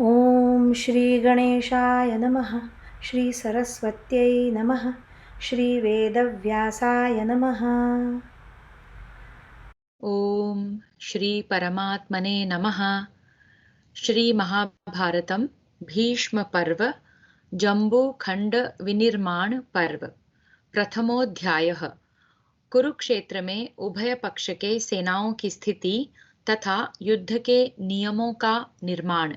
ॐ श्रीगणेशाय नमः। श्रीसरस्वत्यै नमः। श्रीवेदव्यासाय नमः। ओम श्री परमात्मने नमः। श्री महाभारतम भीष्म पर्व जम्बू खंड विनिर्माण पर्व प्रथमोध्यायः। कुरुक्षेत्र में उभय पक्ष के सेनाओं की स्थिति तथा युद्ध के नियमों का निर्माण।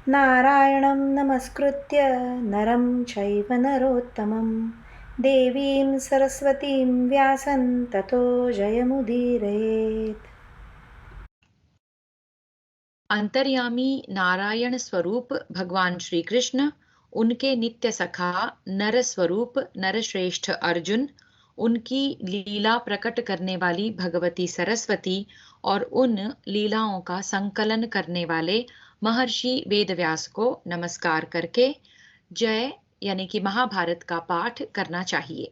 नारायणं नमस्कृत्य नरं चैव नरोत्तमं देवीं सरस्वतीं व्यासं ततो जयमुदीरयेत्। अंतर्यामी नारायण स्वरूप भगवान श्री कृष्ण, उनके नित्य सखा नर स्वरूप नरश्रेष्ठ अर्जुन, उनकी लीला प्रकट करने वाली भगवती सरस्वती और उन लीलाओं का संकलन करने वाले महर्षि वेदव्यास को नमस्कार करके जय यानी कि महाभारत का पाठ करना चाहिए।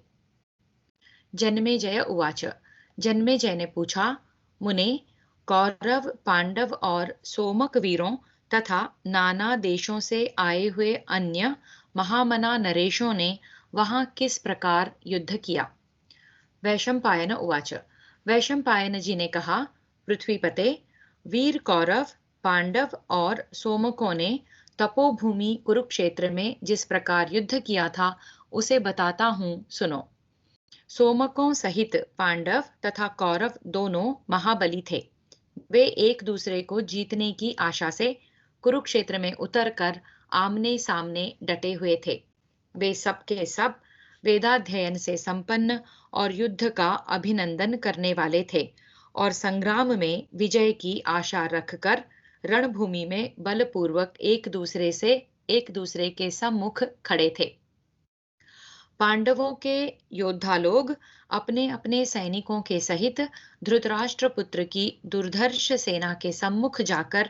जन्मेजय उवाच। जन्मेजय ने पूछा, मुने, कौरव पांडव और सोमक वीरों तथा नाना देशों से आए हुए अन्य महामना नरेशों ने वहां किस प्रकार युद्ध किया? वैशंपायन उवाच। वैशंपायन जी ने कहा, पृथ्वीपते, वीर कौरव पांडव और सोमकों ने तपोभूमि कुरुक्षेत्र में जिस प्रकार युद्ध किया था उसे बताता हूं, सुनो। सोमकों सहित पांडव तथा कौरव दोनों महाबली थे। वे एक दूसरे को जीतने की आशा से कुरुक्षेत्र में उतरकर आमने सामने डटे हुए थे। वे सब के सब वेदाध्ययन से संपन्न और युद्ध का अभिनंदन करने वाले थे और संग्राम में विजय की आशा रखकर रणभूमि में बलपूर्वक एक दूसरे के सम्मुख खड़े थे। पांडवों के योद्धा लोग अपने अपने सैनिकों के सहित धृतराष्ट्र पुत्र की दुर्धर्ष सेना के सम्मुख जाकर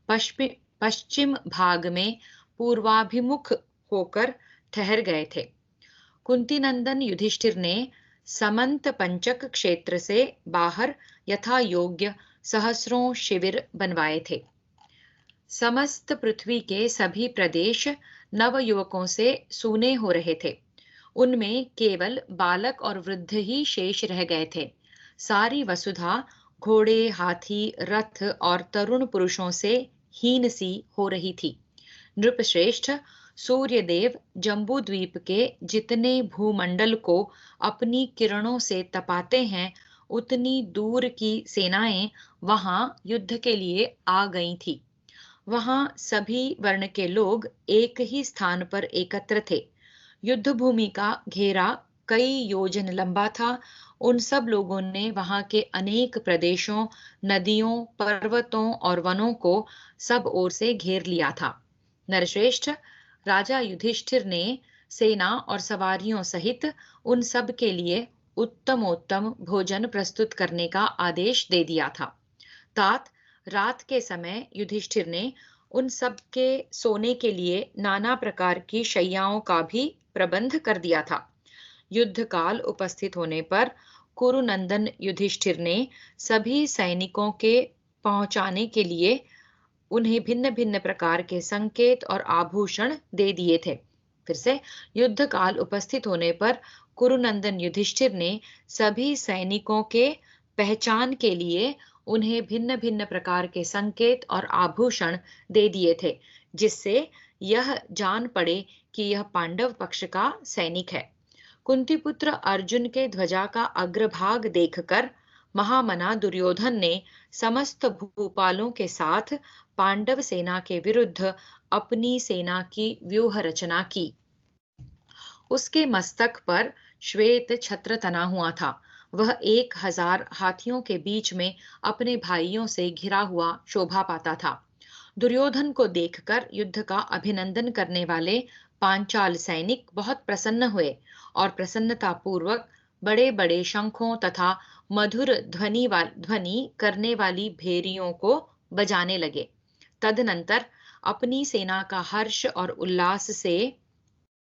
पश्चिम भाग में पूर्वाभिमुख होकर ठहर गए थे। कुंती नंदन युधिष्ठिर ने समंत पंचक क्षेत्र से बाहर यथा योग्य सहस्रों शिविर बनवाए थे। समस्त पृथ्वी के सभी प्रदेश नवयुवकों से सूने हो रहे थे। उनमें केवल बालक और वृद्ध ही शेष रह गए थे। सारी वसुधा घोड़े, हाथी, रथ और तरुण पुरुषों से हीन सी हो रही थी। नृपश्रेष्ठ, सूर्यदेव जम्बू द्वीप के जितने भूमंडल को अपनी किरणों से तपाते हैं, उतनी दूर की सेनाएं वहां युद्ध के लिए आ गई थी। वहां सभी वर्ण के लोग एक ही स्थान पर एकत्र थे। युद्ध भूमि का घेरा कई योजन लंबा था। उन सब लोगों ने वहां के अनेक प्रदेशों, नदियों, पर्वतों और वनों को सब ओर से घेर लिया था। नरश्रेष्ठ, राजा युधिष्ठिर ने सेना और सवारियों सहित उन सब के लिए उत्तमोत्तम भोजन प्रस्तुत करने का आदेश दे दिया था। तात रात के समय युधिष्ठिर ने उन सब के सोने के लिए नाना प्रकार की शैयाओं का भी प्रबंध कर दिया था। युद्ध काल उपस्थित होने पर कुरुनंदन युधिष्ठिर ने सभी सैनिकों के पहुंचाने के लिए उन्हें भिन्न भिन्न प्रकार के संकेत और आभूषण दे दिए थे। फिर से, युद्ध काल उपस्थित होने पर कुरुनंदन युधिष्ठिर ने सभी सैनिकों के पहचान के लिए उन्हें भिन्न भिन्न प्रकार के संकेत और आभूषण दे दिए थे, जिससे यह जान पड़े कि यह पांडव पक्ष का सैनिक है। कुंती पुत्र अर्जुन के ध्वजा का अग्रभाग देखकर महामना दुर्योधन ने समस्त भूपालों के साथ पांडव सेना के विरुद्ध अपनी सेना की व्यूह रचना की। उसके मस्तक पर श्वेत छत्र तना हुआ था। वह 1000 हाथियों के बीच में अपने भाइयों से घिरा हुआ शोभा पाता था। दुर्योधन को देखकर युद्ध का अभिनंदन करने वाले पांचाल सैनिक बहुत प्रसन्न हुए और प्रसन्नता पूर्वक बड़े बड़े शंखों तथा मधुर ध्वनि करने वाली भेरियों को बजाने लगे। तदनंतर अपनी सेना का हर्ष और उल्लास से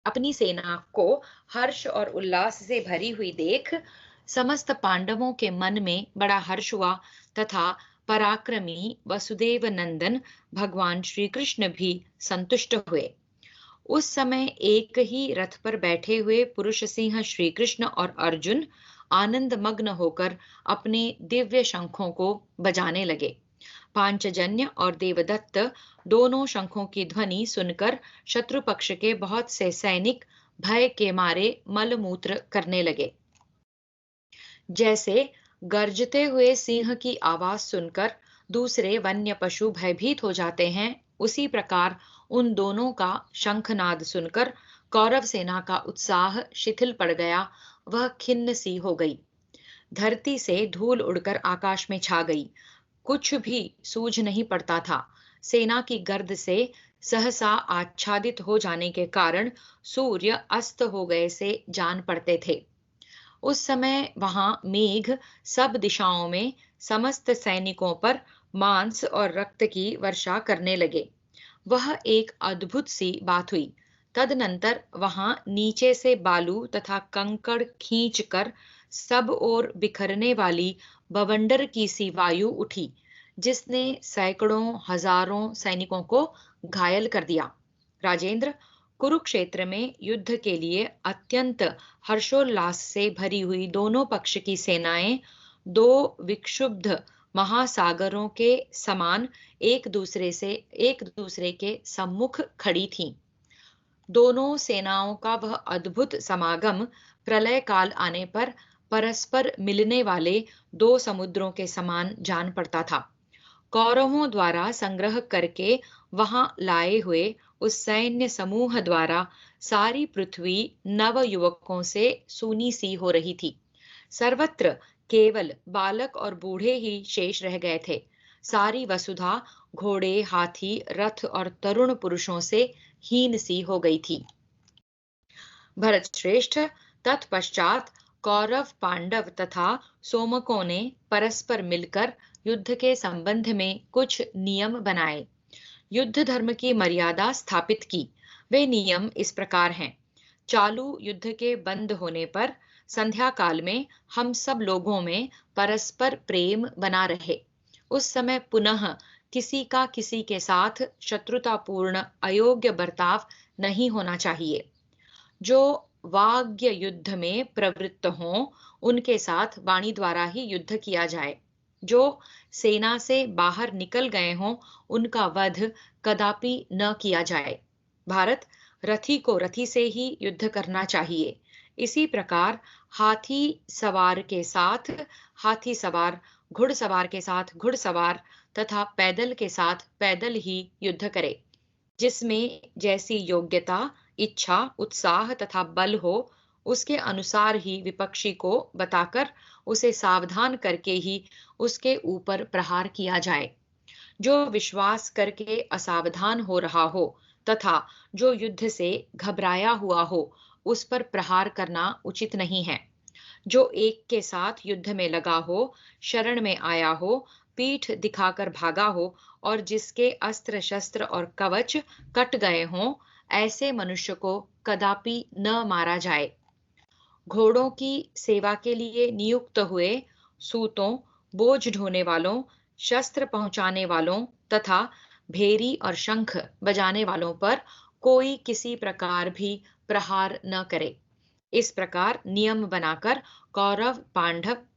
अपनी सेना को हर्ष और उल्लास से भरी हुई देख समस्त पांडवों के मन में बड़ा हर्ष हुआ तथा पराक्रमी वसुदेव नंदन भगवान श्री कृष्ण भी संतुष्ट हुए। उस समय एक ही रथ पर बैठे हुए पुरुष सिंह श्री कृष्ण और अर्जुन आनंद मग्न होकर अपने दिव्य शंखों को बजाने लगे। पांचजन्य और देवदत्त दोनों शंखों की ध्वनि सुनकर शत्रु पक्ष के बहुत से सैनिक भय के मारे मलमूत्र करने लगे। जैसे गर्जते हुए सिंह की आवाज सुनकर दूसरे वन्य पशु भयभीत हो जाते हैं, उसी प्रकार उन दोनों का शंखनाद सुनकर कौरव सेना का उत्साह शिथिल पड़ गया। वह खिन्न सी हो गई। धरती से धूल उड़कर आकाश में छा गई। कुछ भी सूझ नहीं पड़ता था। सेना की गर्द से सहसा आच्छादित हो जाने के कारण सूर्य अस्त हो गए से जान पड़ते थे। उस समय वहां मेघ सब दिशाओं में समस्त सैनिकों पर मांस और रक्त की वर्षा करने लगे। वह एक अद्भुत सी बात हुई। तदनंतर वहां नीचे से बालू तथा कंकड़ खींचकर सब ओर बिखरने वाली बवंडर की सी वायु उठी, जिसने सैकड़ों हजारों सैनिकों को घायल कर दिया। राजेंद्र, कुरुक्षेत्र में युद्ध के लिए अत्यंत हर्षोल्लास से भरी हुई दोनों पक्ष की सेनाएं दो विक्षुब्ध महासागरों के समान एक दूसरे के सम्मुख खड़ी थीं। दोनों सेनाओं का वह अद्भुत समागम प्रलय काल आने पर परस्पर मिलने वाले दो समुद्रों के समान जान पड़ता था। कौरवों द्वारा संग्रह करके वहां लाए हुए उस सैन्य समूह द्वारा सारी पृथ्वी नव युवकों से सूनी सी हो रही थी। सर्वत्र केवल बालक और बूढ़े ही शेष रह गए थे। सारी वसुधा घोड़े, हाथी, रथ और तरुण पुरुषों से हीन सी हो गई थी। भरत श्रेष्ठ, तत्पश्चात कौरव, पांडव तथा सोमकों ने परस्पर मिलकर युद्ध के संबंध में कुछ नियम बनाए। युद्ध धर्म की मर्यादा स्थापित की। वे नियम इस प्रकार हैं। चालू युद्ध के बंद होने पर संध्या काल में हम सब लोगों में परस्पर प्रेम बना रहे। उस समय पुनः किसी का किसी के साथ शत्रुतापूर्ण अयोग्य बर्ताव नहीं होना चाहिए। जो वाग्य युद्ध में प्रवृत्त हों, उनके साथ वाणी द्वारा ही युद्ध किया जाए। जो सेना से बाहर निकल गए हों, उनका वध कदापि न किया जाए। भारत, रथी को रथी से ही युद्ध करना चाहिए। इसी प्रकार हाथी सवार के साथ हाथी सवार, घुड़सवार के साथ घुड़सवार तथा पैदल के साथ पैदल ही युद्ध करे। जिसमें जैसी योग्यता, इच्छा, उत्साह तथा बल हो, उसके अनुसार ही विपक्षी को बताकर उसे सावधान करके ही उसके ऊपर प्रहार किया जाए। जो विश्वास करके असावधान हो रहा हो तथा जो युद्ध से घबराया हुआ हो, उस पर प्रहार करना उचित नहीं है। जो एक के साथ युद्ध में लगा हो, शरण में आया हो, पीठ दिखाकर भागा हो और जिसके अस्त्र शस्त्र और कवच कट गए हों, ऐसे मनुष्य को कदापि न मारा जाए। घोड़ों की सेवा के लिए नियुक्त हुए सूतों, बोझ ढोने वालों, शस्त्र पहुंचाने वालों तथा भेरी और शंख बजाने वालों पर कोई किसी प्रकार भी प्रहार न करे। इस प्रकार नियम बनाकर कौरव,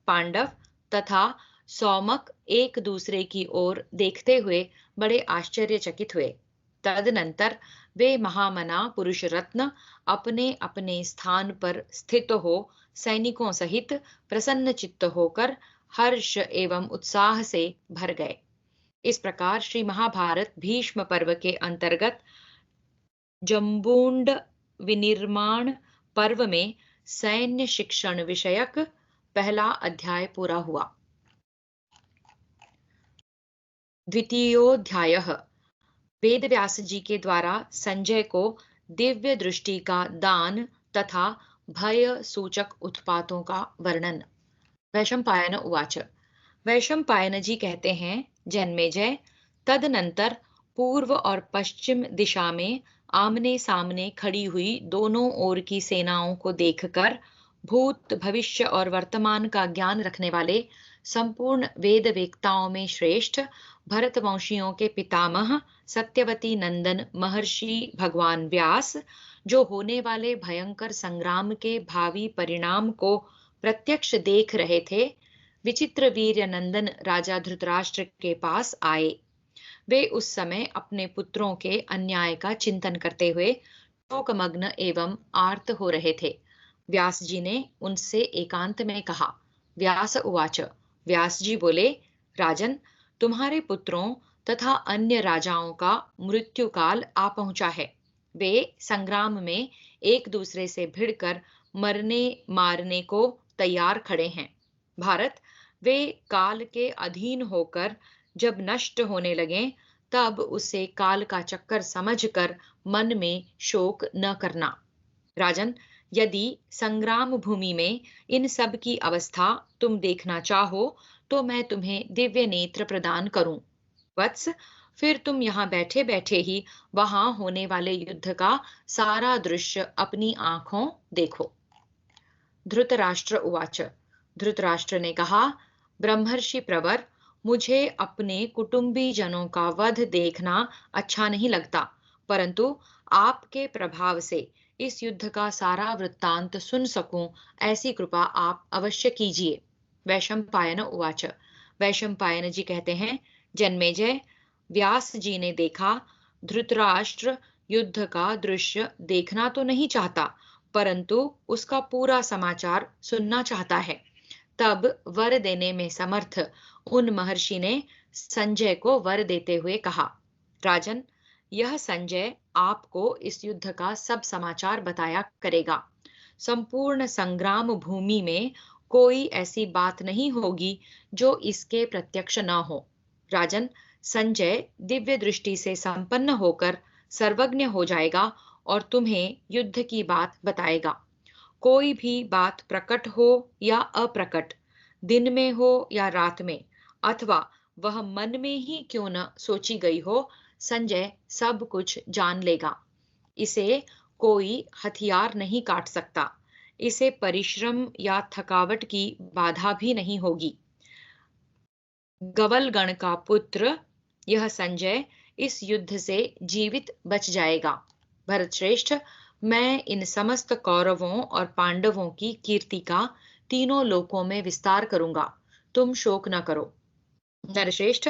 पांडव तथा सौमक एक दूसरे की ओर देखते हुए बड़े आश्चर्यचकित हुए। तदनंतर वे महामना पुरुष रत्न अपने अपने स्थान पर स्थित हो सैनिकों सहित प्रसन्न चित्त होकर हर्ष एवं उत्साह से भर गए। इस प्रकार श्री महाभारत भीष्म पर्व के अंतर्गत जम्बूंड विनिर्माण पर्व में सैन्य शिक्षण विषयक पहला अध्याय पूरा हुआ। द्वितीयोध्यायः वेद व्यास जी के द्वारा संजय को दिव्य दृष्टि का दान तथा भय सूचक उत्पातों का वर्णन। वैशंपायन उवाच। वैशंपायन जी कहते हैं, जन्मेजय, तदनंतर पूर्व और पश्चिम दिशा में आमने सामने खड़ी हुई दोनों ओर की सेनाओं को देखकर भूत, भविष्य और वर्तमान का ज्ञान रखने वाले संपूर्ण वेद वेत्ताओं में श्रेष्ठ भरतवंशियों के पितामह सत्यवती नंदन महर्षि भगवान व्यास, जो होने वाले भयंकर संग्राम के भावी परिणाम को प्रत्यक्ष देख रहे थे, विचित्र वीर्य नंदन राजा धृतराष्ट्र के पास आए। वे उस समय अपने पुत्रों के अन्याय का चिंतन करते हुए शोकमग्न एवं आर्त हो रहे थे। व्यास जी ने उनसे एकांत में कहा। व्यास उवाच। व्यास जी बोले, राजन, तुम्हारे पुत्रों तथा अन्य राजाओं का मृत्यु काल आ पहुंचा है। वे संग्राम में एक दूसरे से भिड़कर मरने मारने को तैयार खड़े हैं। भारत, वे काल के अधीन होकर जब नष्ट होने लगें, तब उसे काल का चक्कर समझकर मन में शोक न करना। राजन, यदि संग्राम भूमि में इन सब की अवस्था तुम देखना चाहो, तो मैं तुम्हें दिव्य नेत्र प्रदान करूं। वत्स, फिर तुम यहाँ बैठे बैठे ही वहां होने वाले युद्ध का सारा दृश्य अपनी आंखों देखो। धृतराष्ट्र उवाच। धृतराष्ट्र ने कहा, ब्रह्मर्षि प्रवर, मुझे अपने कुटुंबी जनों का वध देखना अच्छा नहीं लगता, परंतु आपके प्रभाव से इस युद्ध का सारा वृत्तांत सुन सकूं, ऐसी कृपा आप अवश्य कीजिए। वैशंपायन उवाच। वैशंपायन जी कहते हैं, जन्मेजय, व्यास जी ने देखा, धृतराष्ट्र युद्ध का दृश्य देखना तो नहीं चाहता, परंतु उसका पूरा समाचार सुनना चाहता है। तब वर देने में समर्थ उन महर्षि ने संजय को वर देते हुए कहा, राजन, यह संजय आपको इस युद्ध का सब समाचार बताया करेगा। संपूर्ण संग्राम भूमि में कोई ऐसी बात नहीं होगी जो इसके प्रत्यक्ष न हो। राजन, संजय दिव्य दृष्टि से संपन्न होकर सर्वज्ञ हो जाएगा और तुम्हें युद्ध की बात बताएगा। कोई भी बात प्रकट हो या अप्रकट, दिन में हो या रात में, अथवा वह मन में ही क्यों न सोची गई हो, संजय सब कुछ जान लेगा। इसे कोई हथियार नहीं काट सकता। इसे परिश्रम या थकावट की बाधा भी नहीं होगी। गवलगण का पुत्र यह संजय इस युद्ध से जीवित बच जाएगा। भरतश्रेष्ठ, मैं इन समस्त कौरवों और पांडवों की कीर्ति का तीनों लोकों में विस्तार करूंगा, तुम शोक न करो। नरश्रेष्ठ,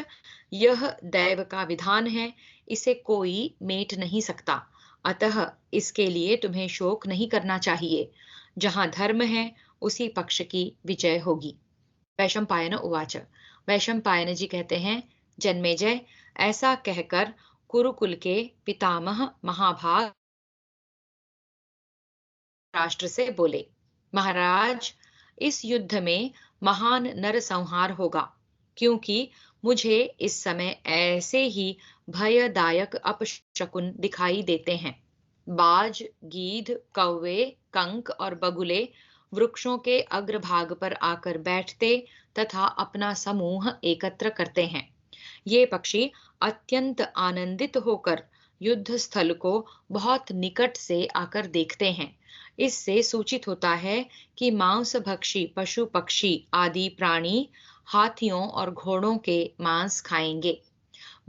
यह दैव का विधान है, इसे कोई मेट नहीं सकता, अतः इसके लिए तुम्हें शोक नहीं करना चाहिए। जहां धर्म है, उसी पक्ष की विजय होगी। वैशंपायन उवाच। वैशंपायन जी कहते हैं, जन्मेजय, ऐसा कहकर कुरुकुल के पितामह महाभाग राष्ट्र से बोले, महाराज, इस युद्ध में महान नरसंहार होगा, क्योंकि मुझे इस समय ऐसे ही भयदायक अपशकुन दिखाई देते हैं। बाज, गीध, कौवे, कंक और बगुले वृक्षों के अग्रभाग पर आकर बैठते तथा अपना समूह एकत्र करते हैं। ये पक्षी अत्यंत आनंदित होकर युद्ध स्थल को बहुत निकट से आकर देखते हैं। इससे सूचित होता है कि मांसभक्षी पशु पक्षी आदि प्राणी हाथियों और घोड़ों के मांस खाएंगे।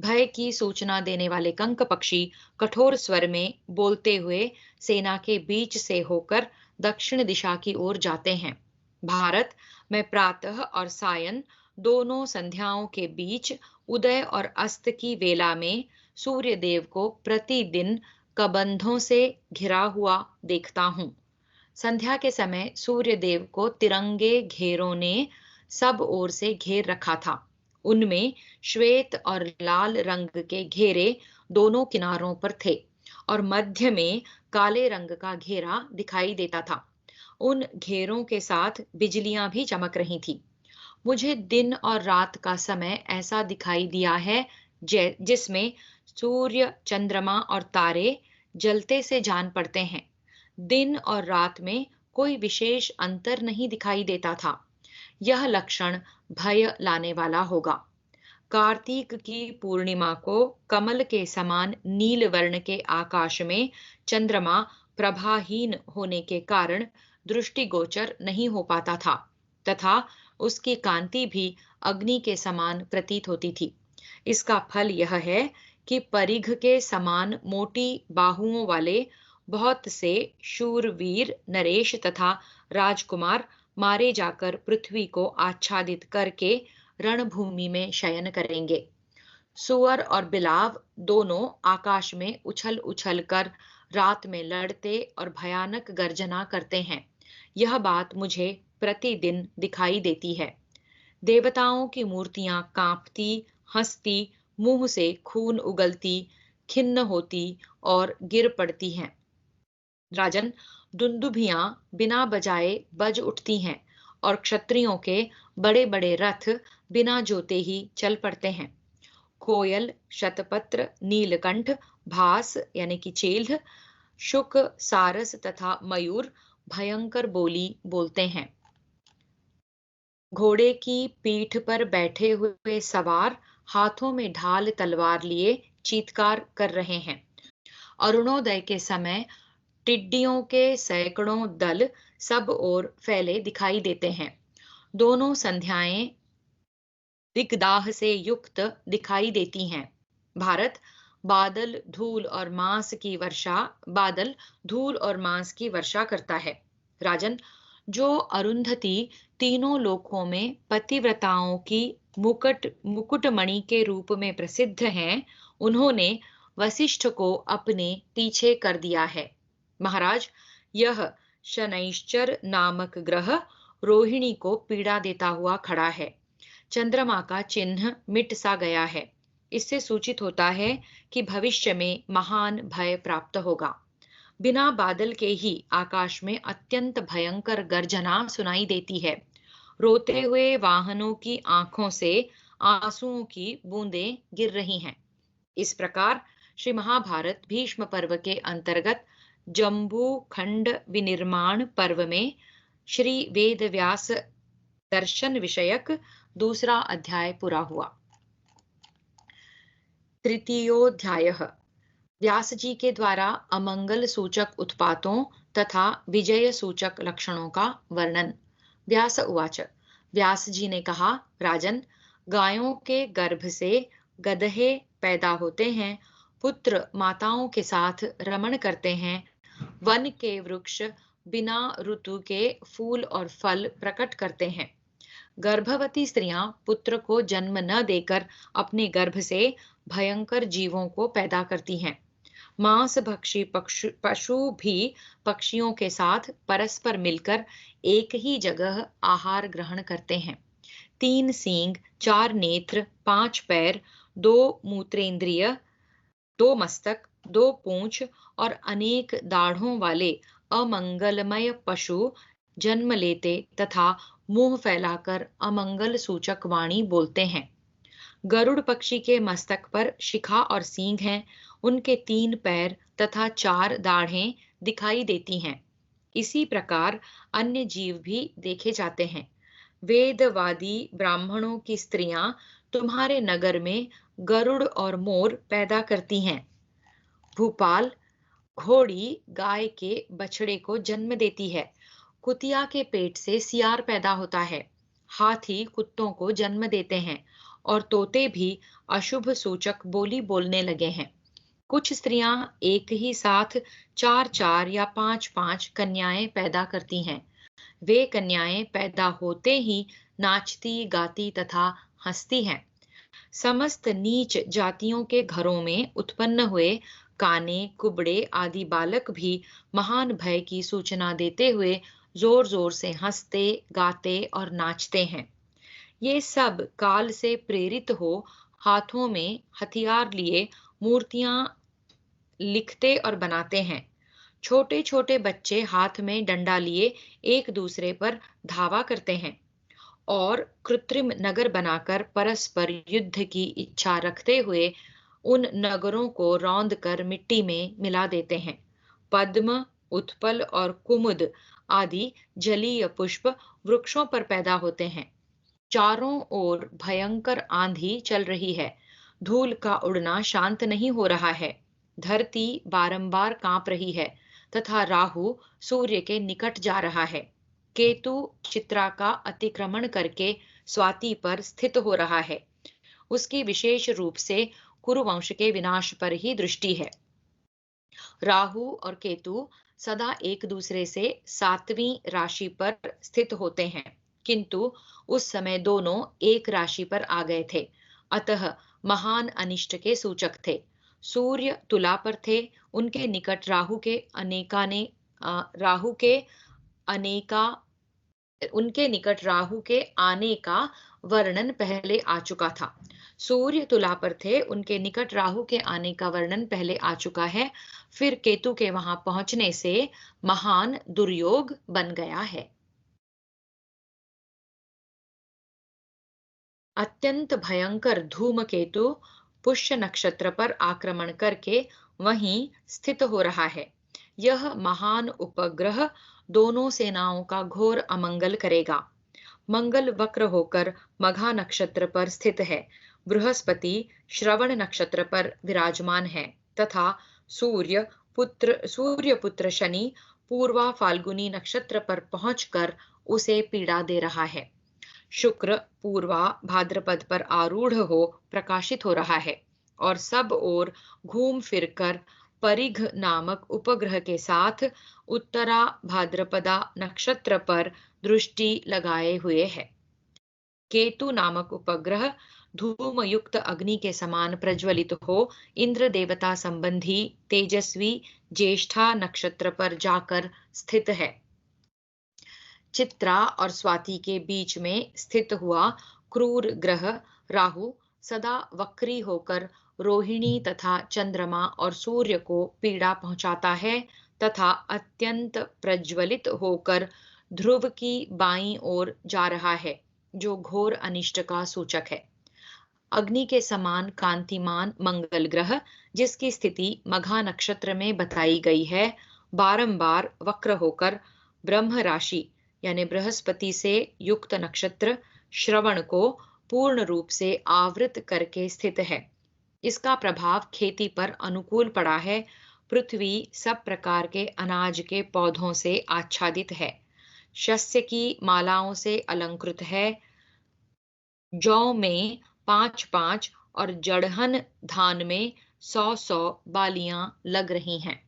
भय की सूचना देने वाले कंक पक्षी कठोर स्वर में बोलते हुए सेना के बीच से होकर दक्षिण दिशा की ओर जाते हैं। भारत, मैं प्रातः और सायं दोनों संध्याओं के बीच उदय और अस्त की वेला में सूर्य देव को प्रतिदिन कबंधों से घिरा हुआ देखता हूँ। संध्या के समय सूर्य देव को तिरंगे घेरों ने सब ओर से घेर रखा था। उनमें श्वेत और लाल रंग के घेरे दोनों किनारों पर थे और मध्य में काले रंग का घेरा दिखाई देता था। उन घेरों के साथ बिजलियां भी चमक रही थी। मुझे दिन और रात का समय ऐसा दिखाई दिया है जिसमें सूर्य, चंद्रमा और तारे जलते से जान पड़ते हैं। दिन और रात में कोई विशेष अंतर नहीं दिखाई देता था। यह लक्षण भय लाने वाला होगा। कार्तिक की पूर्णिमा को कमल के समान नील वर्ण के आकाश में चंद्रमा प्रभाहीन होने के कारण दृष्टिगोचर नहीं हो पाता था तथा उसकी कांति भी अग्नि के समान प्रतीत होती थी। इसका फल यह है कि परिघ के समान मोटी बाहुओं वाले बहुत से शूरवीर नरेश तथा राजकुमार मारे जाकर पृथ्वी को आच्छादित करके रणभूमि में शयन करेंगे। सुअर और बिलाव दोनों आकाश में उछल उछल कर रात में लड़ते और भयानक गर्जना करते हैं। यह बात मुझे प्रतिदिन दिखाई देती है। देवताओं की मूर्तियां कांपती, हंसती, मुंह से खून उगलती, खिन्न होती और गिर पड़ती हैं। राजन, दुंदुभियां बिना बजाए बज उठती हैं और क्षत्रियों के बड़े बड़े रथ बिना जोते ही चल पड़ते हैं। कोयल, शतपत्र, नीलकंठ, भास यानी कि चेल्ह, शुक, सारस तथा मयूर भयंकर बोली बोलते हैं। घोड़े की पीठ पर बैठे हुए सवार हाथों में ढाल तलवार लिए चीत्कार कर रहे हैं। अरुणोदय के समय टिड्डियों के सैकड़ों दल सब ओर फैले दिखाई देते हैं। दोनों संध्याएं दिग्दाह से युक्त दिखाई देती हैं। भारत बादल धूल और मांस की वर्षा करता है। राजन, जो अरुंधति तीनों लोकों में पतिव्रताओं की मुकुटमणि के रूप में प्रसिद्ध हैं, उन्होंने वशिष्ठ को अपने पीछे कर दिया है। महाराज, यह शनैश्चर नामक ग्रह रोहिणी को पीड़ा देता हुआ खड़ा है। चंद्रमा का चिन्ह मिट सा गया है। इससे सूचित होता है कि भविष्य में महान भय प्राप्त होगा। बिना बादल के ही आकाश में अत्यंत भयंकर गर्जना सुनाई देती है। रोते हुए वाहनों की आंखों से आंसुओं की बूंदें गिर रही हैं। इस प्रकार श्री महाभारत भीष्म पर्व के अंतर्गत जम्बू खंड विनिर्माण पर्व में श्री वेद व्यास दर्शन विषयक दूसरा अध्याय पूरा हुआ। तृतीयोध्यायः व्यास जी के द्वारा अमंगल सूचक उत्पातों तथा विजय सूचक लक्षणों का वर्णन। व्यास उवाच। व्यास जी ने कहा, राजन, गायों के गर्भ से गधे पैदा होते हैं, पुत्र माताओं के साथ रमण करते हैं, वन के वृक्ष बिना ऋतु के फूल और फल प्रकट करते हैं। गर्भवती स्त्रियां पुत्र को जन्म न देकर अपने गर्भ से भयंकर जीवों को पैदा करती हैं। मांसभक्षी पशु भी पक्षियों के साथ परस्पर मिलकर एक ही जगह आहार ग्रहण करते हैं। 3 सींग, 4 नेत्र, 5 पैर, 2 मूत्रेंद्रिय, 2 मस्तक, 2 पूंछ और अनेक दाढ़ों वाले अमंगलमय पशु जन्म लेते तथा मुंह फैलाकर अमंगल सूचक वाणी बोलते हैं। गरुड़ पक्षी के मस्तक पर शिखा और सींग हैं, उनके 3 पैर तथा 4 दाढ़ें दिखाई देती हैं। इसी प्रकार अन्य जीव भी देखे जाते हैं। वेदवादी ब्राह्मणों की स्त्रियां तुम्हारे नगर में गरुड़ और मोर पैदा करती हैं। भूपाल, घोड़ी गाय के बछड़े को जन्म देती है। कुतिया के पेट से सियार पैदा होता है। हाथी कुत्तों को जन्म देते हैं और तोते भी अशुभ सूचक बोली बोलने लगे हैं। कुछ स्त्रियां एक ही साथ 4-4 या 5-5 कन्याएं पैदा करती हैं। वे कन्याएं पैदा होते ही नाचती, गाती तथा हंसती हैं। समस्त नीच जातियों के घरों में उत्पन्न हुए काने, कुबड़े आदि बालक भी महान भय की सूचना देते हुए जोर जोर से हंसते, गाते और नाचते हैं। ये सब काल से प्रेरित हो हाथों में हथियार लिए मूर्तियां लिखते और बनाते हैं। छोटे छोटे बच्चे हाथ में डंडा लिए एक दूसरे पर धावा करते हैं और कृत्रिम नगर बनाकर परस्पर युद्ध की इच्छा रखते हुए उन नगरों को रौंद कर मिट्टी में मिला देते हैं। पद्म, उत्पल और कुमुद आदि जलीय पुष्प वृक्षों पर पैदा होते हैं। चारों ओर भयंकर आंधी चल रही है। धूल का उड़ना शांत नहीं हो रहा है। धरती बारंबार कांप रही है तथा राहु सूर्य के निकट जा रहा है। केतु चित्रा का अतिक्रमण करके स्वाति पर स्थित हो रहा है। उसकी विशेष रूप से कुरुवंश के विनाश पर ही दृष्टि है। राहु और केतु सदा एक दूसरे से 7वीं राशि पर स्थित होते हैं, किंतु उस समय दोनों एक राशि पर आ गए थे, अतः महान अनिष्ट के सूचक थे। सूर्य तुला पर थे, उनके निकट राहु के आने का वर्णन पहले आ चुका था। सूर्य तुला पर थे, उनके निकट राहु के आने का वर्णन पहले आ चुका है। फिर केतु के वहां पहुंचने से महान दुर्योग बन गया है। अत्यंत भयंकर धूमकेतु पुष्य नक्षत्र पर आक्रमण करके वहीं स्थित हो रहा है। यह महान उपग्रह दोनों सेनाओं का घोर अमंगल करेगा। मंगल वक्र होकर मघा नक्षत्र पर स्थित है। बृहस्पति श्रवण नक्षत्र पर विराजमान है तथा सूर्य पुत्र शनि पूर्वा फाल्गुनी नक्षत्र पर पहुंचकर उसे पीड़ा दे रहा है। शुक्र पूर्वा भाद्रपद पर आरूढ़ हो प्रकाशित हो रहा है और सब ओर घूम फिरकर परिघ नामक उपग्रह के साथ उत्तरा भाद्रपदा नक्षत्र पर दृष्टि लगाए हुए है। केतु नामक उपग्रह धूमयुक्त अग्नि के समान प्रज्वलित हो इंद्र देवता संबंधी तेजस्वी ज्येष्ठा नक्षत्र पर जाकर स्थित है। चित्रा और स्वाति के बीच में स्थित हुआ क्रूर ग्रह राहु सदा वक्री होकर रोहिणी तथा चंद्रमा और सूर्य को पीड़ा पहुंचाता है तथा अत्यंत प्रज्वलित होकर ध्रुव की बाईं ओर जा रहा है, जो घोर अनिष्ट का सूचक है। अग्नि के समान कांतिमान मंगल ग्रह, जिसकी स्थिति मघा नक्षत्र में बताई गई है, बारंबार वक्र होकर ब्रह्म राशि यानी बृहस्पति से युक्त नक्षत्र श्रवण को पूर्ण रूप से आवृत करके स्थित है। इसका प्रभाव खेती पर अनुकूल पड़ा है। पृथ्वी सब प्रकार के अनाज के पौधों से आच्छादित है, शस्य की मालाओं से अलंकृत है। जौ में 5-5 और जड़हन धान में 100-100 बालियां लग रही हैं,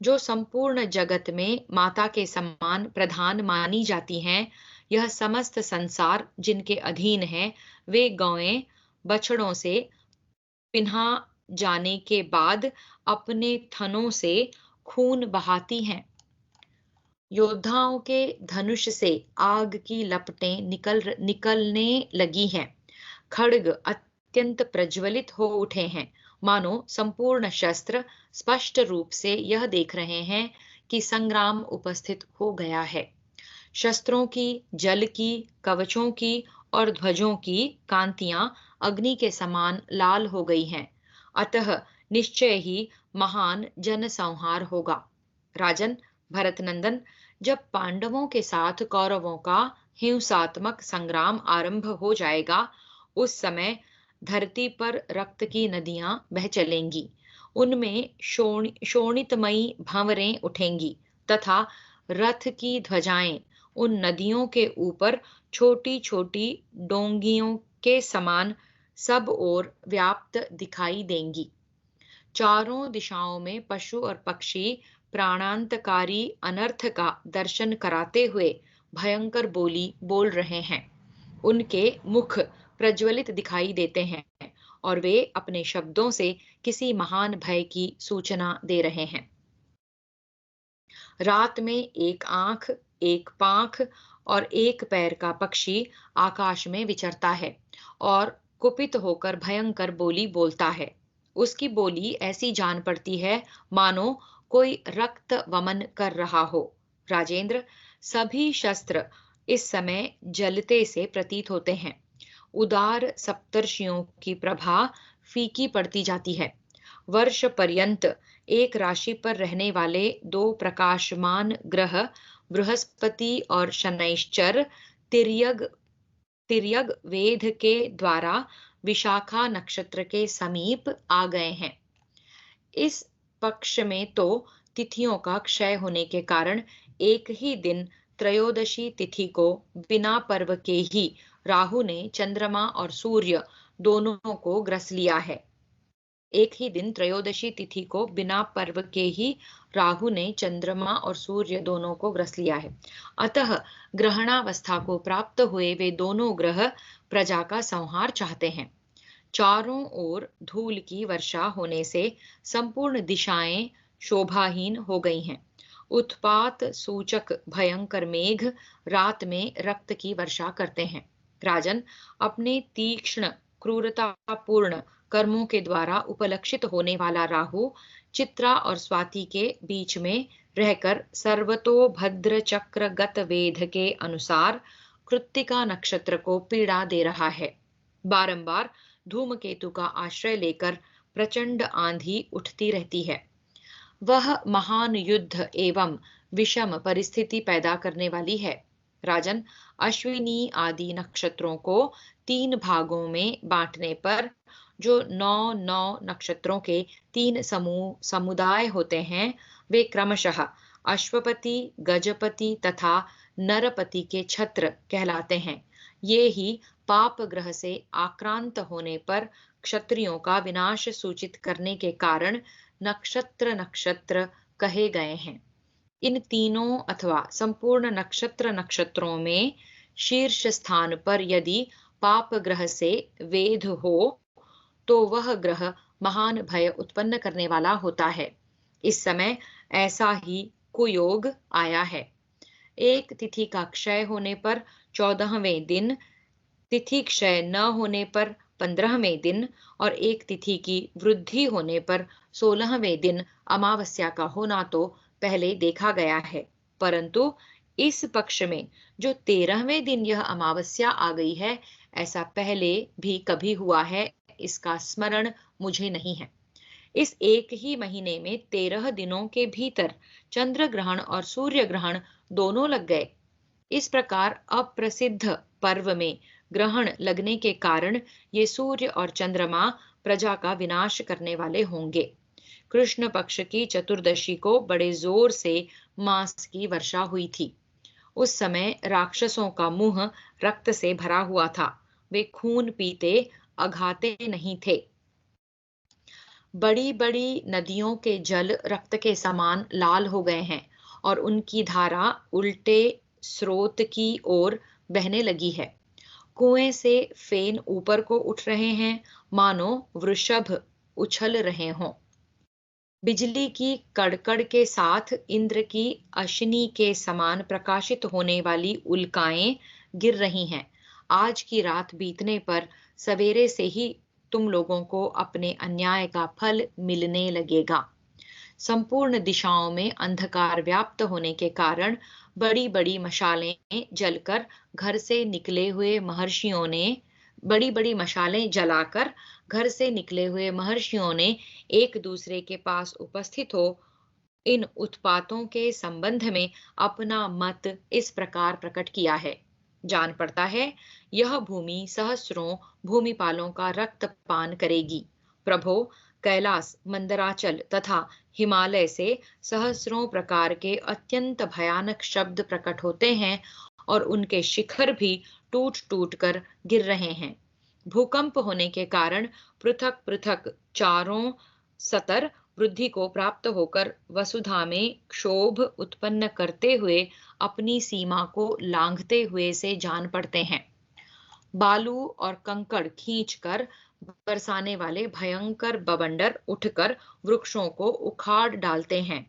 जो संपूर्ण जगत में माता के समान प्रधान मानी जाती हैं। यह समस्त संसार जिनके अधीन है, वे गौएं बछड़ों से पिन्हा जाने के बाद अपने थनों से खून बहाती हैं। योद्धाओं के धनुष से आग की लपटें निकलने लगी हैं। खड्ग अत्यंत प्रज्वलित हो उठे हैं, मानो संपूर्ण शस्त्र स्पष्ट रूप से यह देख रहे हैं कि संग्राम उपस्थित हो गया है। शस्त्रों की, जल की, कवचों की और ध्वजों की कांतियां अग्नि के समान लाल हो गई हैं, अतः निश्चय ही महान जनसंहार होगा। राजन भरतनंदन, जब पांडवों के साथ कौरवों का हिंसात्मक संग्राम आरंभ हो जाएगा, उस समय धरती पर रक्त की नदियां बह चलेंगी, उनमें शोणितमयी भंवरें उठेंगी तथा रथ की ध्वजाएं उन नदियों के ऊपर छोटी छोटी डोंगियों के समान सब ओर व्याप्त दिखाई देंगी। चारों दिशाओं में पशु और पक्षी प्राणांतकारी अनर्थ का दर्शन कराते हुए भयंकर बोली बोल रहे हैं। उनके मुख प्रज्वलित दिखाई देते हैं और वे अपने शब्दों से किसी महान भय की सूचना दे रहे हैं। रात में एक आंख, एक पांख और एक पैर का पक्षी आकाश में विचरता है और कुपित होकर भयंकर बोली बोलता है। उसकी बोली ऐसी जान पड़ती है मानो कोई रक्त वमन कर रहा हो। राजेंद्र, सभी शस्त्र इस समय जलते से प्रतीत होते हैं। उदार सप्तर्षियों की प्रभा फीकी पड़ती जाती है। वर्ष पर्यंत एक राशि पर रहने वाले 2 प्रकाशमान ग्रह बृहस्पति और शनैश्चर तिर्यग वेद के द्वारा विशाखा नक्षत्र के समीप आ गए हैं। इस पक्ष में तो तिथियों का क्षय होने के कारण एक ही दिन त्रयोदशी तिथि को बिना पर्व के ही राहु ने चंद्रमा और सूर्य दोनों को ग्रस लिया है। एक ही दिन त्रयोदशी तिथि को बिना पर्व के ही राहु ने चंद्रमा और सूर्य दोनों को ग्रस लिया है। अतः ग्रहणावस्था को प्राप्त हुए वे दोनों ग्रह प्रजा का संहार चाहते हैं। चारों ओर धूल की वर्षा होने से संपूर्ण दिशाएं शोभाहीन हो गई हैं। उत्पात सूचक भयंकर मेघ रात में रक्त की वर्षा करते हैं। राजन, अपने तीक्ष्ण क्रूरतापूर्ण कर्मों के द्वारा उपलक्षित होने वाला राहु चित्रा और स्वाति के बीच में रहकर सर्वतोभद्र चक्र गत वेद के अनुसार कृत्तिका नक्षत्र को पीड़ा दे रहा है। बारंबार धूमकेतु का आश्रय लेकर प्रचंड आंधी उठती रहती है। वह महान युद्ध एवं विषम परिस्थिति पैदा करने वाली है। राजन, अश्विनी आदि नक्षत्रों को 3 भागों में बांटने पर जो 9 नक्षत्रों के 3 समुदाय होते हैं, वे क्रमशः अश्वपति, गजपति तथा नरपति के छत्र कहलाते हैं। ये ही पाप ग्रह से आक्रांत होने पर क्षत्रियों का विनाश सूचित करने के कारण नक्षत्र कहे गए हैं। इन तीनों अथवा संपूर्ण नक्षत्रों में शीर्ष स्थान पर यदि पाप ग्रह से वेध हो तो वह ग्रह महान भय उत्पन्न करने वाला होता है। इस समय ऐसा ही कुयोग आया है। एक तिथि का क्षय होने पर 14वें दिन, तिथि क्षय न होने पर 15वें दिन और एक तिथि की वृद्धि होने पर 16वें दिन अमावस्या का होना तो पहले देखा गया है, परंतु इस पक्ष में जो 13वें दिन यह अमावस्या आ गई है, ऐसा पहले भी कभी हुआ है, इसका स्मरण मुझे नहीं है। इस एक ही महीने में 13 दिनों के भीतर चंद्र ग्रहण और सूर्य ग्रहण दोनों लग गए। इस प्रकार अप्रसिद्ध पर्व में ग्रहण लगने के कारण ये सूर्य और चंद्रमा प्रजा का विनाश करने वाले होंगे। कृष्ण पक्ष की चतुर्दशी को बड़े जोर से मांस की वर्षा हुई थी। उस समय राक्षसों का मुंह रक्त से भरा हुआ था। वे खून पीते अघाते नहीं थे। बड़ी बड़ी नदियों के जल रक्त के समान लाल हो गए हैं और उनकी धारा उल्टे स्रोत की ओर बहने लगी है। कुएं से फेन ऊपर को उठ रहे हैं, मानो वृषभ उछल रहे हों। बिजली की कड़कड़ के साथ इंद्र की अश्नि के समान प्रकाशित होने वाली उल्काएं गिर रही हैं। आज की रात बीतने पर सवेरे से ही तुम लोगों को अपने अन्याय का फल मिलने लगेगा। संपूर्ण दिशाओं में अंधकार व्याप्त होने के कारण बड़ी बड़ी मशालें जलकर घर से निकले हुए महर्षियों ने एक दूसरे के पास उपस्थित हो इन उत्पातों के संबंध में अपना मत इस प्रकार प्रकट किया है। जान पड़ता है यह भूमि सहस्रों भूमिपालों का रक्तपान करेगी। प्रभो, कैलाश, मंदराचल तथा हिमालय से सहस्रों प्रकार के अत्यंत भयानक शब्द प्रकट होते हैं और उनके शिखर भी टूट टूट कर गिर रहे हैं। भूकंप होने के कारण पृथक पृथक चारों सतर वृद्धि को प्राप्त होकर वसुधा में क्षोभ उत्पन्न करते हुए अपनी सीमा को लांघते हुए से जान पड़ते हैं। बालू और कंकड़ खींचकर बरसाने वाले भयंकर बवंडर उठकर वृक्षों को उखाड़ डालते हैं।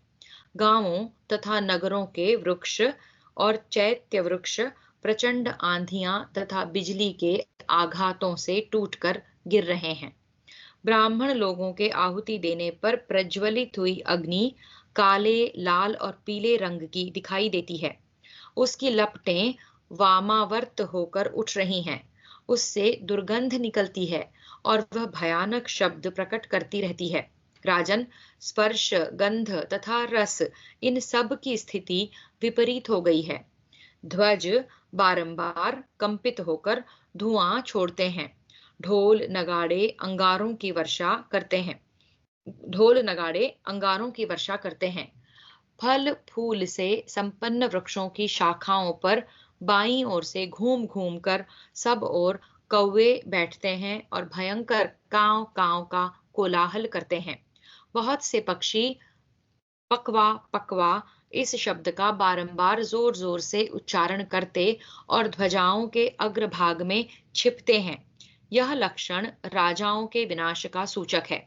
गांवों तथा नगरों के वृक्ष और चैत्य वृक्ष प्रचंड आंधियां तथा बिजली के आघातों से टूटकर गिर रहे हैं। ब्राह्मण लोगों के आहुति देने पर प्रज्वलित हुई अग्नि काले, लाल और पीले रंग की दिखाई देती है। उसकी लपटें वामावर्त होकर उठ रही हैं। उससे दुर्गंध निकलती है और वह भयानक शब्द प्रकट करती रहती है। राजन, स्पर्श, गंध तथा रस, इन सब की स्थिति विपरीत हो गई है। ध्वज बारंबार कंपित होकर धुआं छोड़ते हैं। ढोल नगाड़े अंगारों की वर्षा करते हैं। फल फूल से संपन्न वृक्षों की शाखाओं पर बाईं ओर से घूम घूम कर सब ओर कौवे बैठते हैं और भयंकर कांव कांव का कोलाहल करते हैं। बहुत से पक्षी पकवा पकवा इस शब्द का बारंबार जोर जोर से उच्चारण करते और ध्वजाओं के अग्रभाग में छिपते हैं। यह लक्षण राजाओं के विनाश का सूचक है।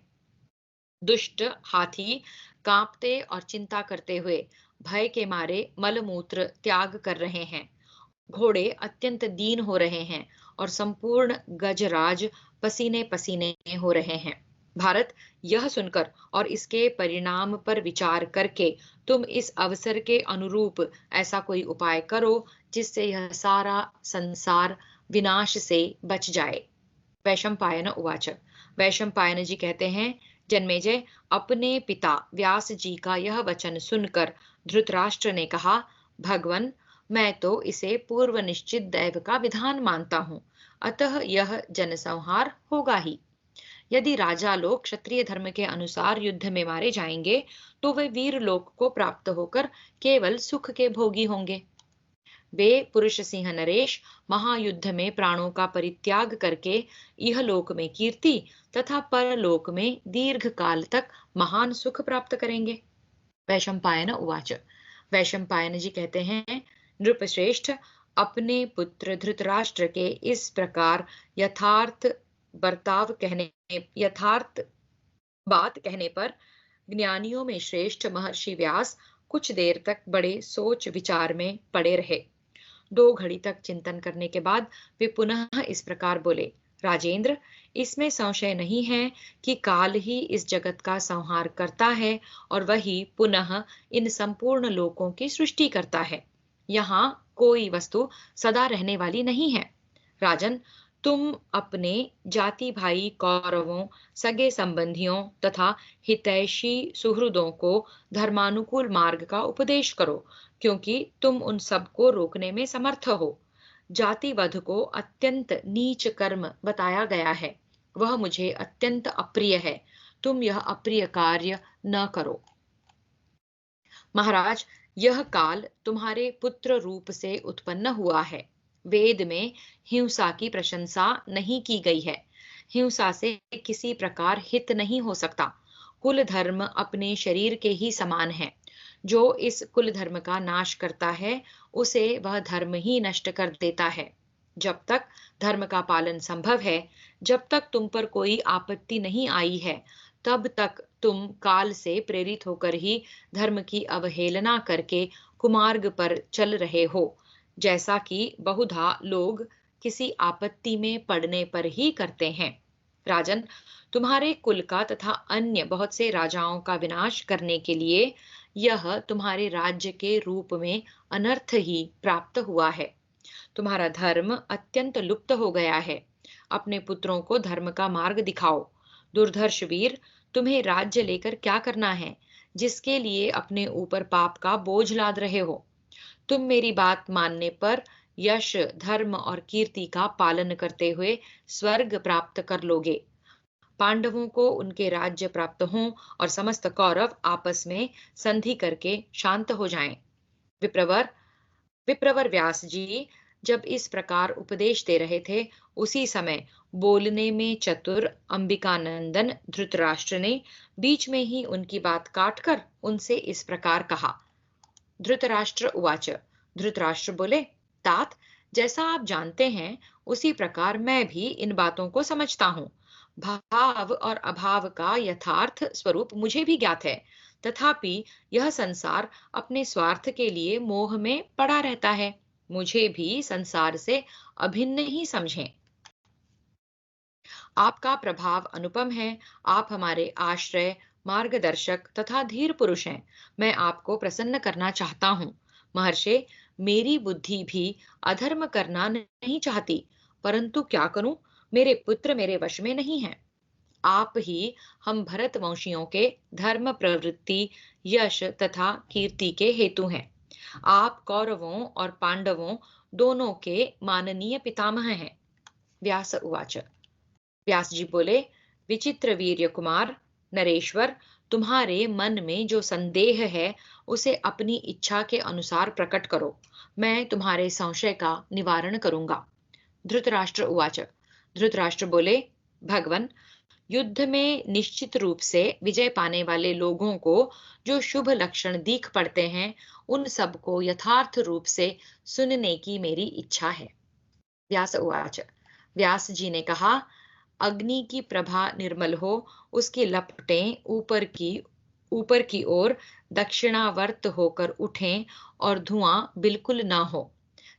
दुष्ट हाथी कांपते और चिंता करते हुए भय के मारे मलमूत्र त्याग कर रहे हैं। घोड़े अत्यंत दीन हो रहे हैं और संपूर्ण गजराज पसीने पसीने हो रहे हैं। भारत, यह सुनकर और इसके परिणाम पर विचार करके तुम इस अवसर के अनुरूप ऐसा कोई उपाय करो जिससे यह सारा संसार विनाश से बच जाए। वैशंपायन उवाच। वैशंपायन जी कहते हैं, जन्मेजय, अपने पिता व्यास जी का यह वचन सुनकर धृतराष्ट्र ने कहा, भगवन, मैं तो इसे पूर्व निश्चित दैव का विधान मानता हूँ, अतः यह जनसंहार होगा ही। यदि राजा लोग क्षत्रिय धर्म के अनुसार युद्ध में मारे जाएंगे तो वे वीर लोक को प्राप्त होकर केवल सुख के भोगी होंगे। वे पुरुष सिंह नरेश महायुद्ध में प्राणों का परित्याग करके इहलोक में कीर्ति तथा परलोक में दीर्घ काल तक महान सुख प्राप्त करेंगे। वैशंपायन उवाच। वैशंपायन जी कहते हैं, नृपश्रेष्ठ, अपने पुत्र धृतराष्ट्र के इस प्रकार यथार्थ बात कहने पर ज्ञानियों में श्रेष्ठ महर्षि व्यास कुछ देर तक बड़े सोच विचार में पड़े रहे। 2 घड़ी तक चिंतन करने के बाद वे पुनः इस प्रकार बोले, राजेंद्र, इसमें संशय नहीं है कि काल ही इस जगत का संहार करता है और वही पुनः इन संपूर्ण लोकों की सृष्टि करता है। यहाँ कोई वस्तु सदा रहने वाली नहीं है। राजन, तुम अपने जाति भाई कौरवों, सगे संबंधियों तथा हितैषी सुहृदों को धर्मानुकूल मार्ग का उपदेश करो, क्योंकि तुम उन सबको रोकने में समर्थ हो। जाति वध को अत्यंत नीच कर्म बताया गया है, वह मुझे अत्यंत अप्रिय है। तुम यह अप्रिय कार्य न करो। महाराज, यह काल तुम्हारे पुत्र रूप से उत्पन्न हुआ है। वेद में हिंसा की प्रशंसा नहीं की गई है। हिंसा से किसी प्रकार हित नहीं हो सकता। कुल धर्म अपने शरीर के ही समान है। जो इस कुल धर्म का नाश करता है, उसे वह धर्म ही नष्ट कर देता है। जब तक धर्म का पालन संभव है, जब तक तुम पर कोई आपत्ति नहीं आई है, तब तक तुम काल से प्रेरित होकर ही धर्म की अवहेलना करके कुमार्ग पर चल रहे हो, जैसा कि बहुधा लोग किसी आपत्ति में पड़ने पर ही करते हैं। राजन, तुम्हारे कुल का तथा अन्य बहुत से राजाओं का विनाश करने के लिए यह तुम्हारे राज्य के रूप में अनर्थ ही प्राप्त हुआ है। तुम्हारा धर्म अत्यंत लुप्त हो गया है। अपने पुत्रों को धर्म का मार्ग दिखाओ। दुर्धर्ष वीर, तुम्हें राज्य लेकर क्या करना है, जिसके लिए अपने ऊपर पाप का बोझ लाद रहे हो? तुम मेरी बात मानने पर यश, धर्म और कीर्ति का पालन करते हुए स्वर्ग प्राप्त कर लोगे। पांडवों को उनके राज्य प्राप्त हों और समस्त कौरव आपस में संधि करके शांत हो जाएं। विप्रवर विप्रवर व्यास जी जब इस प्रकार उपदेश दे रहे थे, उसी समय बोलने में चतुर अंबिकानंदन धृतराष्ट्र ने बीच में ही उनकी बात काटकर उनसे इस प्रकार कहा। धृतराष्ट्र उवाच। धृतराष्ट्र बोले, तात, जैसा आप जानते हैं उसी प्रकार मैं भी इन बातों को समझता हूँ। भाव और अभाव का यथार्थ स्वरूप मुझे भी ज्ञात है, तथापि यह संसार अपने स्वार्थ के लिए मोह में पड़ा रहता है। मुझे भी संसार से अभिन्न ही समझें। आपका प्रभाव अनुपम है। आप हमारे आश्रय, मार्गदर्शक तथा धीर पुरुष हैं। मैं आपको प्रसन्न करना चाहता हूँ। महर्षि, मेरी बुद्धि भी अधर्म करना नहीं चाहती, परंतु क्या करूं, मेरे पुत्र मेरे वश में नहीं है। आप ही हम भरत वंशियों के धर्म, प्रवृत्ति, यश तथा कीर्ति के हेतु हैं। आप कौरवों और पांडवों दोनों के माननीय पितामह हैं। व्यास उवाच। व्यास जी बोले, विचित्र वीर्य कुमार नरेश्वर, तुम्हारे मन में जो संदेह है उसे अपनी इच्छा के अनुसार प्रकट करो, मैं तुम्हारे संशय का निवारण करूंगा। धृतराष्ट्र उवाच। धृतराष्ट्र बोले, भगवन, युद्ध में निश्चित रूप से विजय पाने वाले लोगों को जो शुभ लक्षण दिख पड़ते हैं, उन सबको यथार्थ रूप से सुनने की मेरी इच्छा है। व्यास उवाच। व्यास जी ने कहा, अग्नि की प्रभा निर्मल हो, उसकी लपटें ऊपर की ओर दक्षिणावर्त होकर उठें और धुआं बिल्कुल ना हो।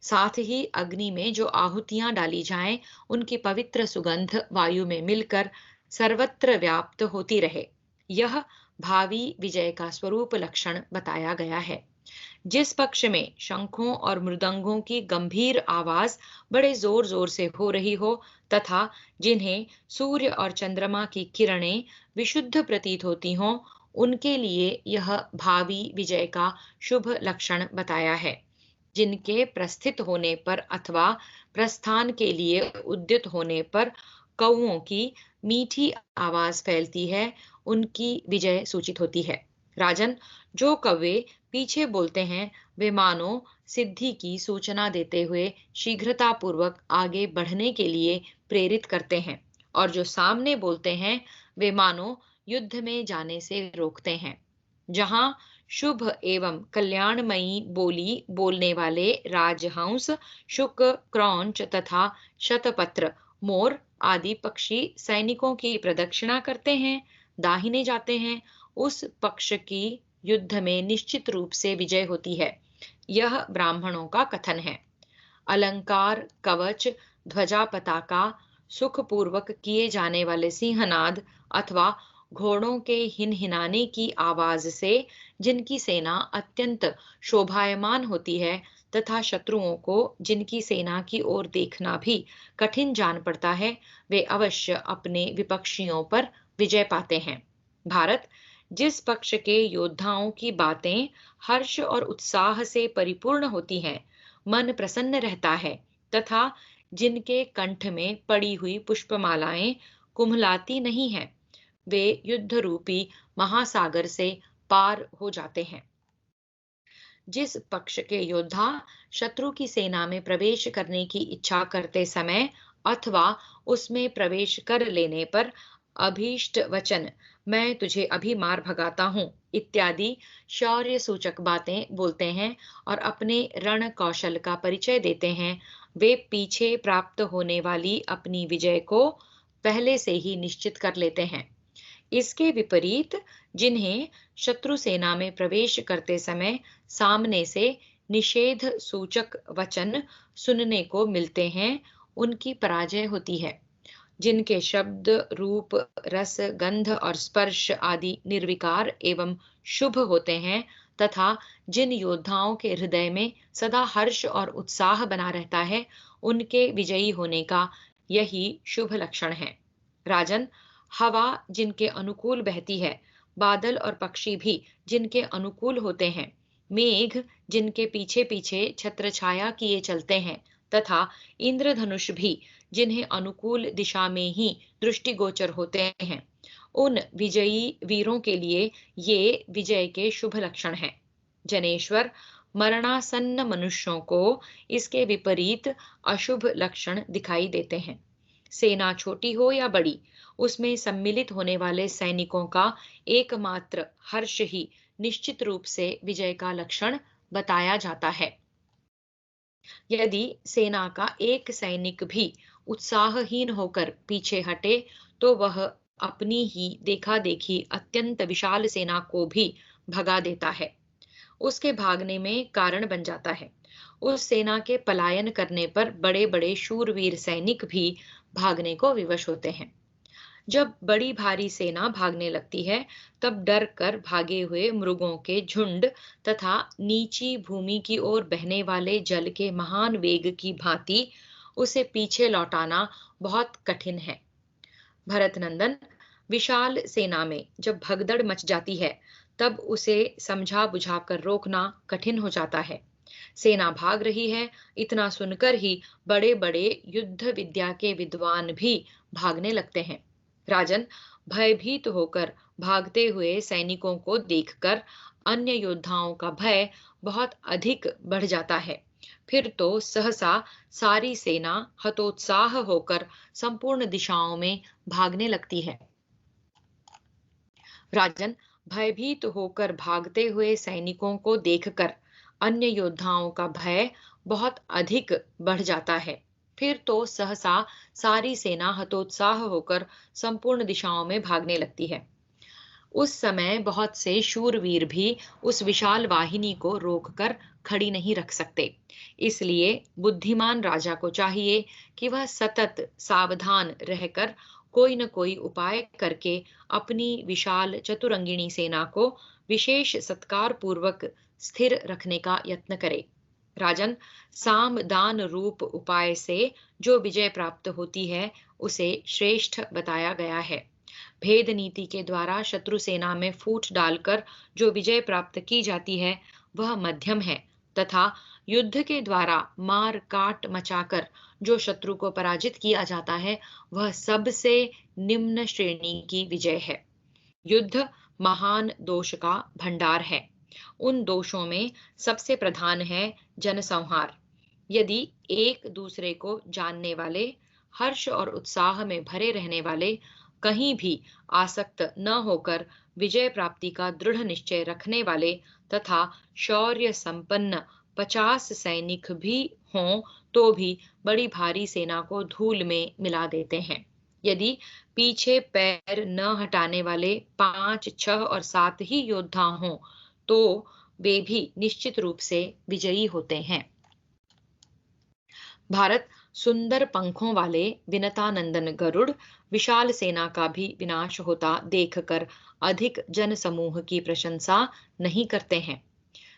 साथ ही अग्नि में जो आहुतियां डाली जाएं, उनकी पवित्र सुगंध वायु में मिलकर सर्वत्र व्याप्त होती रहे। यह भावी विजय का स्वरूप लक्षण बताया गया है। जिस पक्ष में शंखों और मृदंगों की गंभीर आवाज बड़े जोर जोर से हो रही हो तथा जिन्हें सूर्य और चंद्रमा की किरणें विशुद्ध प्रतीत होती हों, उनके लिए यह भावी विजय का शुभ लक्षण बताया है। जिनके प्रस्थित होने पर अथवा प्रस्थान के लिए उद्यत होने पर कौओं की मीठी आवाज फैलती है, उनकी विजय सूचित होती है। राजन, जो कौवे पीछे बोलते हैं, वे मानो सिद्धि की सूचना देते हुए शीघ्रता पूर्वक आगे बढ़ने के लिए प्रेरित करते हैं, और जो सामने बोलते हैं, वे मानो युद्ध में जाने से रोकते हैं। जहां शुभ एवं कल्याणमयी बोली बोलने वाले राजहंस, शुक, क्रौंच तथा शतपत्र, मोर आदि पक्षी सैनिकों की प्रदक्षिणा करते हैं, दाहिने जाते हैं, उस पक्ष की युद्ध में निश्चित रूप से विजय होती है। यह ब्राह्मणों का कथन है। अलंकार, कवच, ध्वजा, पताका, सुखपूर्वक किए जाने वाले सिंहनाद अथवा घोड़ों के हिनहिनाने की आवाज से जिनकी सेना अत्यंत शोभायमान होती है तथा शत्रुओं को जिनकी सेना की ओर देखना भी कठिन जान पड़ता है, वे अवश्य अपने विपक्षियों पर विजय पाते हैं। भारत, जिस पक्ष के योद्धाओं की बातें हर्ष और उत्साह से परिपूर्ण होती हैं, मन प्रसन्न रहता है तथा जिनके कंठ में पड़ी हुई पुष्पमालाएं कुम्हलाती नहीं हैं, वे युद्ध रूपी महासागर से पार हो जाते हैं। जिस पक्ष के योद्धा शत्रु की सेना में प्रवेश करने की इच्छा करते समय अथवा उसमें प्रवेश कर लेने पर अभीष्ट वचन, मैं तुझे अभी मार भगाता हूँ, इत्यादि शौर्य सूचक बातें बोलते हैं और अपने रण कौशल का परिचय देते हैं, वे पीछे प्राप्त होने वाली अपनी विजय को पहले से ही निश्चित कर लेते हैं। इसके विपरीत जिन्हें शत्रु सेना में प्रवेश करते समय सामने से निषेध सूचक वचन सुनने को मिलते हैं, उनकी पराजय होती है। जिनके शब्द, रूप, रस, गंध और स्पर्श आदि निर्विकार एवं शुभ होते हैं तथा जिन योद्धाओं के हृदय में सदा हर्ष और उत्साह बना रहता है, उनके विजयी होने का यही शुभ लक्षण है। राजन, हवा जिनके अनुकूल बहती है, बादल और पक्षी भी जिनके अनुकूल होते हैं, मेघ जिनके पीछे पीछे छत्र छाया किए चलते हैं तथा इंद्रधनुष भी जिन्हें अनुकूल दिशा में ही दृष्टिगोचर होते हैं, उन विजयी वीरों के लिए ये विजय के शुभ लक्षण हैं। जनेश्वर, मरणासन्न मनुष्यों को इसके विपरीत अशुभ लक्षण दिखाई देते हैं। सेना छोटी हो या बड़ी, उसमें सम्मिलित होने वाले सैनिकों का एकमात्र हर्ष ही निश्चित रूप से विजय का लक्षण बताया जाता है। यदि सेना का एक सैनिक भी उत्साहहीन होकर पीछे हटे, तो वह अपनी ही देखा देखी अत्यंत विशाल सेना को भी भगा देता है, उसके भागने में कारण बन जाता है। उस सेना के पलायन करने पर बड़े बड़े शूरवीर सैनिक भी भागने को विवश होते हैं। जब बड़ी भारी सेना भागने लगती है, तब डर कर भागे हुए मृगों के झुंड तथा नीची भूमि की ओर बहने वाले जल के महान वेग की भांति उसे पीछे लौटाना बहुत कठिन है। भरत नंदन, विशाल सेना में जब भगदड़ मच जाती है, तब उसे समझा बुझाकर रोकना कठिन हो जाता है। सेना भाग रही है, इतना सुनकर ही बड़े बड़े युद्ध विद्या के विद्वान भी भागने लगते हैं। राजन, भयभीत होकर भागते हुए सैनिकों को देखकर अन्य योद्धाओं का भय बहुत अधिक बढ़ जाता है। फिर तो सहसा सारी सेना हतोत्साह होकर संपूर्ण दिशाओं में भागने लगती है। राजन, भयभीत होकर भागते हुए सैनिकों को देखकर अन्य योद्धाओं का भय बहुत अधिक बढ़ जाता है। फिर तो सहसा सारी सेना हतोत्साह होकर संपूर्ण दिशाओं में भागने लगती है। उस समय बहुत से शूरवीर भी उस विशाल वाहिनी को रोककर खड़ी नहीं रख सकते। इसलिए बुद्धिमान राजा को चाहिए कि वह सतत सावधान रहकर कोई न कोई उपाय करके अपनी विशाल चतुरंगिणी सेना को विशेष सत्कार पूर्वक स्थिर रखने का यत्न करे। राजन, साम दान रूप उपाय से जो विजय प्राप्त होती है उसे श्रेष्ठ बताया गया है। भेद नीति के द्वारा शत्रु सेना में फूट डालकर जो विजय प्राप्त की जाती है वह मध्यम है, तथा युद्ध के द्वारा मार काट मचाकर जो शत्रु को पराजित किया जाता है वह सबसे निम्न श्रेणी की विजय है। युद्ध महान दोष का भंडार है। उन दोषों में सबसे प्रधान है जनसंहार। यदि एक दूसरे को जानने वाले, हर्ष और उत्साह में भरे रहने वाले, कहीं भी आसक्त न होकर विजय प्राप्ति का दृढ़ निश्चय रखने वाले तथा शौर्य संपन्न 50 सैनिक भी हों तो भी बड़ी भारी सेना को धूल में मिला देते हैं। यदि पीछे पैर न हटाने वाले 5, 6 और 7 ही योद्धा हों तो वे भी निश्चित रूप से विजयी होते हैं। भारत सुंदर पंखों वाले विनतानंदन गरुड़ विशाल सेना का भी विनाश होता देखकर अधिक जन समूह की प्रशंसा नहीं करते हैं।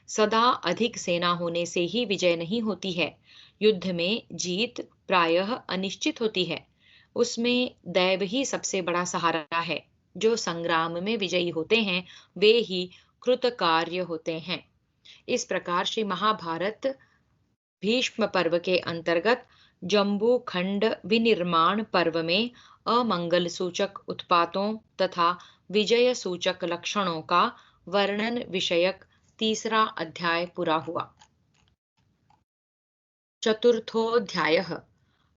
सदा अधिक सेना होने से ही विजय नहीं होती है। युद्ध में जीत प्रायः अनिश्चित होती है। उसमें दैव ही सबसे बड़ा सहारा है। जो संग्राम में विजयी होते हैं वे ही कृतकार्य होते हैं। इस प्रकार श्री महाभारत भीष्म पर्व के अंतर्गत जम्बू खंड विनिर्माण पर्व में अमंगल सूचक उत्पातों तथा विजय सूचक लक्षणों का वर्णन विषयक 3रा अध्याय पूरा हुआ। चतुर्थोऽध्यायः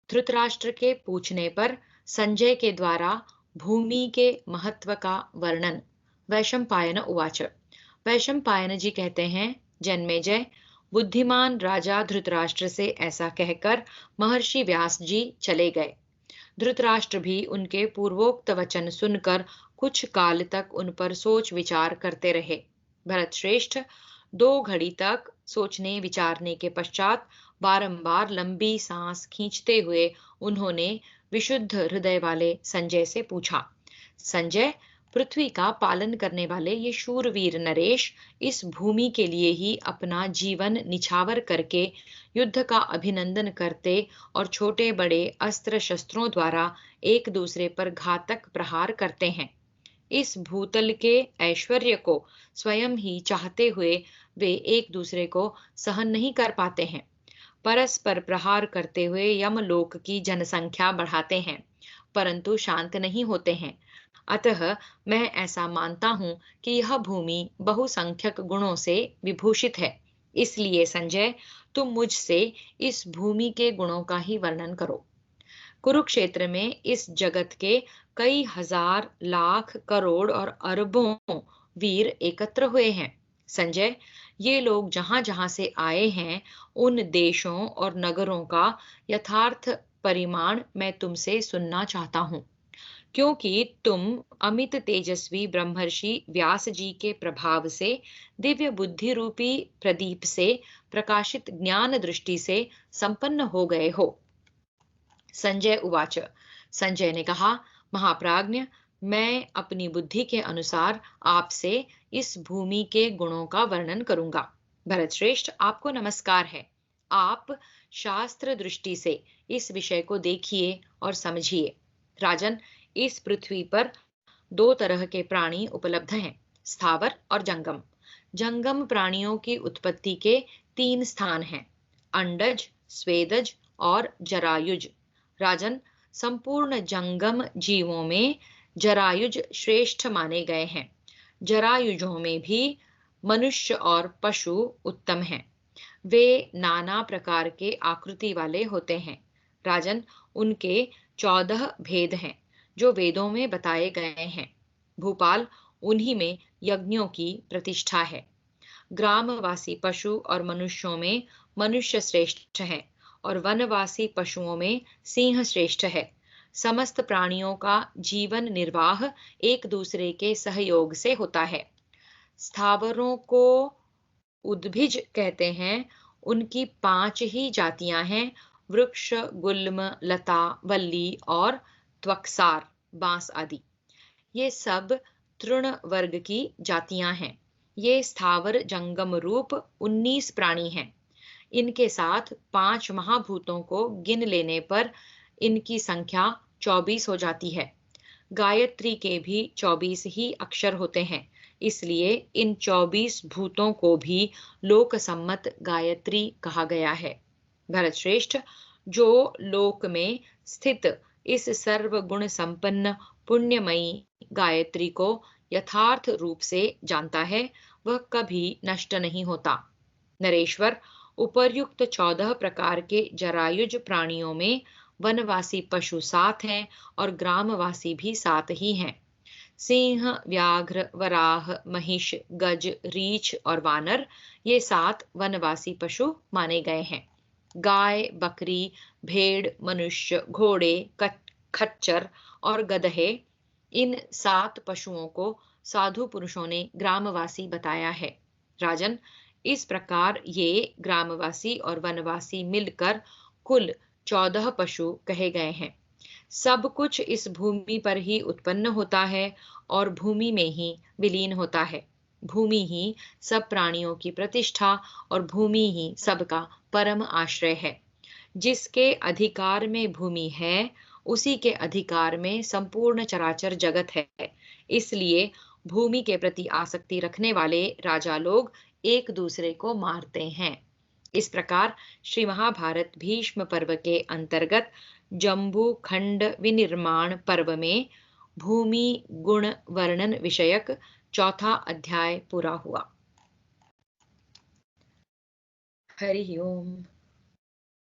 धृतराष्ट्र के पूछने पर संजय के द्वारा भूमि के महत्व का वर्णन। वैशंपायन उवाच। वैशंपायन जी कहते हैं, जन्मेजय, बुद्धिमान राजा धृतराष्ट्र से ऐसा कहकर महर्षि व्यास जी चले गए। धृतराष्ट्र भी उनके पूर्वोक्त वचन सुनकर कुछ काल तक उन पर सोच विचार करते रहे। भरत श्रेष्ठ 2 घड़ी तक सोचने विचारने के पश्चात बारंबार लंबी सांस खींचते हुए उन्होंने विशुद्ध हृदय वाले संजय से पूछा, संजय, पृथ्वी का पालन करने वाले ये शूरवीर नरेश इस भूमि के लिए ही अपना जीवन निछावर करके युद्ध का अभिनंदन करते और छोटे बड़े अस्त्र शस्त्रों द्वारा एक दूसरे पर घातक प्रहार करते हैं। इस भूतल के ऐश्वर्य को स्वयं ही चाहते हुए वे एक दूसरे को सहन नहीं कर पाते हैं। परस्पर प्रहार करते हुए यमलोक की जनसंख्या बढ़ाते हैं, परंतु शांत नहीं होते हैं। अतः मैं ऐसा मानता हूं कि यह भूमि बहुसंख्यक गुणों से विभूषित है। इसलिए संजय, तुम मुझसे इस भूमि के गुणों का ही वर्णन करो। कुरुक्षेत्र में इस जगत के कई हजार, लाख, करोड़ और अरबों वीर एकत्र हुए हैं। संजय, ये लोग जहां जहां से आए हैं उन देशों और नगरों का यथार्थ परिमाण मैं तुमसे सुनना चाहता हूँ, क्योंकि तुम अमित तेजस्वी ब्रह्मर्षि व्यास जी के प्रभाव से दिव्य बुद्धि रूपी प्रदीप से प्रकाशित ज्ञान दृष्टि से संपन्न हो गए हो। संजय उवाच। संजय ने कहा, महाप्राज्ञ, मैं अपनी बुद्धि के अनुसार आपसे इस भूमि के गुणों का वर्णन करूंगा। भरत श्रेष्ठ, आपको नमस्कार है। आप शास्त्र दृष्टि से इस विषय को देखिए और समझिए। राजन, इस पृथ्वी पर 2 तरह के प्राणी उपलब्ध हैं, स्थावर और जंगम। जंगम प्राणियों की उत्पत्ति के 3 स्थान हैं, अंडज, स्वेदज और जरायुज। राजन, संपूर्ण जंगम जीवों में जरायुज श्रेष्ठ माने गए हैं। जरायुजों में भी मनुष्य और पशु उत्तम हैं। वे नाना प्रकार के आकृति वाले होते हैं। राजन, उनके 14 भेद हैं जो वेदों में बताए गए हैं। भूपाल, उन्हीं में यज्ञों की प्रतिष्ठा है। ग्रामवासी पशु और मनुष्यों में मनुष्य श्रेष्ठ है और वनवासी पशुओं में सिंह श्रेष्ठ है। समस्त प्राणियों का जीवन निर्वाह एक दूसरे के सहयोग से होता है। स्थावरों को उद्भिज कहते हैं। उनकी 5 ही जातियां हैं: वृक्ष, गुल्म, लता, वल्ली और त्वक्सार, बांस आदि। ये सब तृण वर्ग की जातियां हैं। ये स्थावर जंगम रूप 19 प्राणी हैं। इनके साथ 5 महाभूतों को गिन लेने पर इनकी संख्या 24 हो जाती है। गायत्री के भी 24 ही अक्षर होते हैं, इसलिए इन 24 भूतों को भी लोक सम्मत गायत्री कहा गया है। भरत श्रेष्ठ, जो लोक में स्थित इस सर्वगुण संपन्न पुण्यमयी गायत्री को यथार्थ रूप से जानता है, वह कभी नष्ट नहीं होता। नरेश्वर, उपर्युक्त 14 प्रकार के जरायुज प्राणियों में वनवासी पशु 7 हैं और ग्रामवासी भी 7 ही हैं। सिंह, व्याघ्र, वराह, महिष, गज, रीछ और वानर, ये 7 वनवासी पशु माने गए हैं। गाय, बकरी, भेड़, मनुष्य, घोड़े, खच्चर और गधे, इन 7 पशुओं को साधु पुरुषों ने ग्रामवासी बताया है। राजन, इस प्रकार ये ग्रामवासी और वनवासी मिलकर कुल 14 पशु कहे गए हैं। सब कुछ इस भूमि पर ही उत्पन्न होता है और भूमि में ही विलीन होता है। भूमि ही सब प्राणियों की प्रतिष्ठा और भूमि ही सबका परम आश्रय है। जिसके अधिकार में भूमि है, उसी के अधिकार में संपूर्ण चराचर जगत है। इसलिए भूमि के प्रति आसक्ति रखने वाले राजा लोग एक दूसरे को मारते हैं। इस प्रकार श्री महाभारत भीष्म पर्व के अंतर्गत जम्बू खंड विनिर्माण पर्व में भूमि गुण वर्णन विषयक 4था अध्याय पूरा हुआ। हरि ओम।